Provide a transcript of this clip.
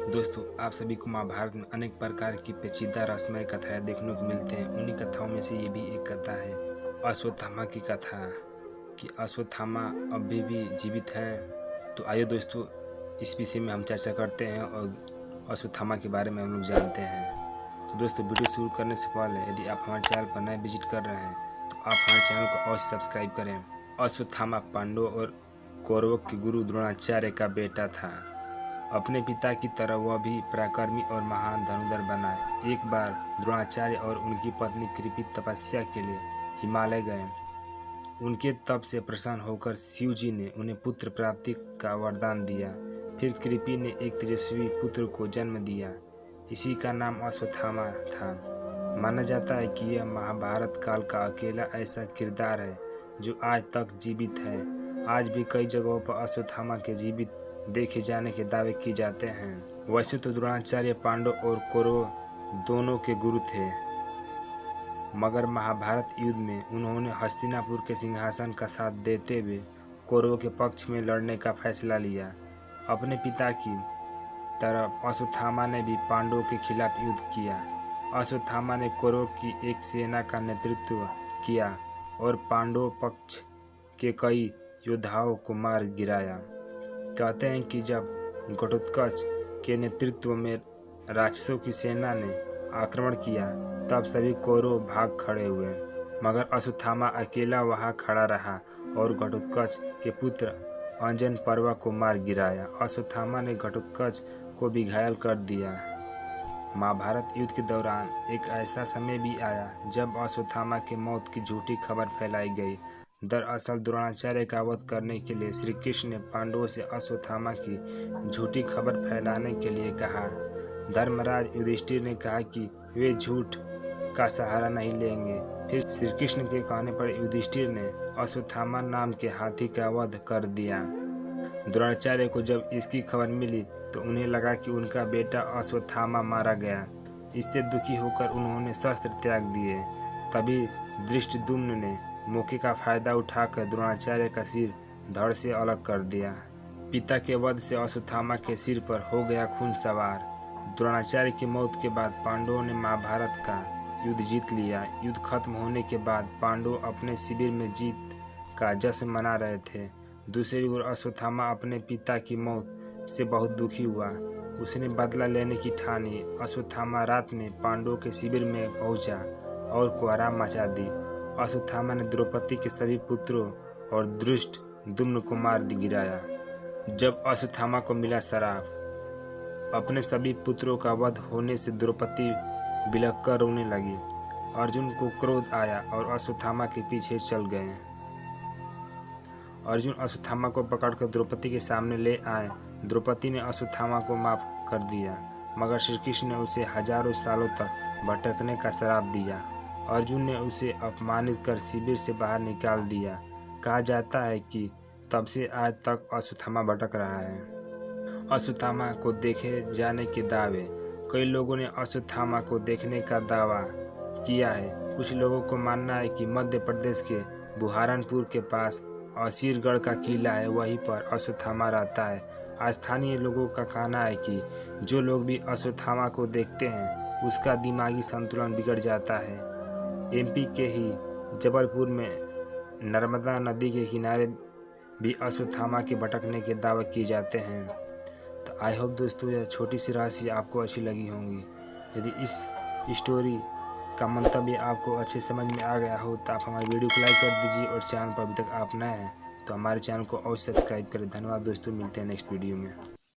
दोस्तों, आप सभी को महाभारत में अनेक प्रकार की पेचीदा रहस्यमय कथाएं देखने को मिलते हैं। उन्हीं कथाओं में से ये भी एक कथा है अश्वत्थामा की कथा कि अश्वत्थामा अभी भी जीवित हैं। तो आइए दोस्तों, इस विषय में हम चर्चा करते हैं और अश्वत्थामा के बारे में हम लोग जानते हैं। तो दोस्तों, वीडियो शुरू करने से पहले यदि आप हमारे चैनल पर नए विजिट कर रहे हैं तो आप हमारे चैनल को अवश्य सब्सक्राइब करें। अश्वत्थामा पांडवों और कौरवों के गुरु द्रोणाचार्य का बेटा था। अपने पिता की तरह वह भी पराक्रमी और महान धनुर्धर बना। एक बार द्रोणाचार्य और उनकी पत्नी कृपि तपस्या के लिए हिमालय गए। उनके तप से प्रसन्न होकर शिव जी ने उन्हें पुत्र प्राप्ति का वरदान दिया। फिर कृपि ने एक तेजस्वी पुत्र को जन्म दिया। इसी का नाम अश्वत्थामा था। माना जाता है कि यह महाभारत काल का अकेला ऐसा किरदार है जो आज तक जीवित है। आज भी कई जगहों पर अश्वत्थामा के जीवित देखे जाने के दावे किए जाते हैं। वैसे तो द्रोणाचार्य पांडव और कौरव दोनों के गुरु थे, मगर महाभारत युद्ध में उन्होंने हस्तिनापुर के सिंहासन का साथ देते हुए कौरवों के पक्ष में लड़ने का फैसला लिया। अपने पिता की तरह अश्वत्थामा ने भी पांडवों के खिलाफ युद्ध किया। अश्वत्थामा ने कौरवों की एक सेना का नेतृत्व किया और पांडव पक्ष के कई योद्धाओं को मार गिराया। कहते हैं कि जब घटोत्कच के नेतृत्व में राक्षसों की सेना ने आक्रमण किया तब सभी कौरव भाग खड़े हुए, मगर अश्वत्थामा अकेला वहां खड़ा रहा और घटोत्कच के पुत्र अंजन पर्वा को मार गिराया। अश्वत्थामा ने घटोत्कच को भी घायल कर दिया। महाभारत युद्ध के दौरान एक ऐसा समय भी आया जब अश्वत्थामा के मौत की झूठी खबर फैलाई गई। दरअसल द्रोणाचार्य का वध करने के लिए श्री कृष्ण ने पांडवों से अश्वत्थामा की झूठी खबर फैलाने के लिए कहा। धर्मराज युधिष्ठिर ने कहा कि वे झूठ का सहारा नहीं लेंगे। फिर श्री कृष्ण के कहने पर युधिष्ठिर ने अश्वत्थामा नाम के हाथी का वध कर दिया। द्रोणाचार्य को जब इसकी खबर मिली तो उन्हें लगा कि उनका बेटा अश्वत्थामा मारा गया। इससे दुखी होकर उन्होंने शस्त्र त्याग दिए। तभी धृष्टद्युम्न ने मौके का फायदा उठाकर द्रोणाचार्य का सिर धड़ से अलग कर दिया। पिता के वध से अश्वत्थामा के सिर पर हो गया खून सवार। द्रोणाचार्य की मौत के बाद पांडवों ने महाभारत का युद्ध जीत लिया। युद्ध खत्म होने के बाद पांडव अपने शिविर में जीत का जश्न मना रहे थे। दूसरी ओर अश्वत्थामा अपने पिता की मौत से बहुत दुखी हुआ। उसने बदला लेने की ठानी। अश्वत्थामा रात में पांडवों के शिविर में पहुंचा और कोहराम मचा दी। अश्वत्थामा ने द्रौपदी के सभी पुत्रों और धृष्टद्युम्न को मार गिराया। जब अश्वत्थामा को मिला श्राप, अपने सभी पुत्रों का वध होने से द्रौपदी बिलख कर रोने लगी। अर्जुन को क्रोध आया और अश्वत्थामा के पीछे चल गए। अर्जुन अश्वत्थामा को पकड़कर द्रौपदी के सामने ले आए। द्रौपदी ने अश्वत्थामा को माफ कर दिया, मगर श्री कृष्ण ने उसे हजारों सालों तक भटकने का श्राप दिया। अर्जुन ने उसे अपमानित कर शिविर से बाहर निकाल दिया। कहा जाता है कि तब से आज तक अश्वत्थामा भटक रहा है। अश्वत्थामा को देखे जाने के दावे। कई लोगों ने अश्वत्थामा को देखने का दावा किया है। कुछ लोगों को मानना है कि मध्य प्रदेश के बुहारनपुर के पास असीरगढ़ का किला है, वहीं पर अश्वत्थामा रहता है। स्थानीय लोगों का कहना है कि जो लोग भी अश्वत्थामा को देखते हैं उसका दिमागी संतुलन बिगड़ जाता है। एमपी के ही जबलपुर में नर्मदा नदी के किनारे भी अश्वत्थामा के भटकने के दावे किए जाते हैं। तो आई होप दोस्तों यह छोटी सी राशि आपको अच्छी लगी होंगी। यदि इस स्टोरी का मंतव्य आपको अच्छे समझ में आ गया हो तो आप हमारी वीडियो को लाइक कर दीजिए और चैनल पर अभी तक आप नए हैं तो हमारे चैनल को अवश्य सब्सक्राइब करें। धन्यवाद दोस्तों, मिलते हैं नेक्स्ट वीडियो में।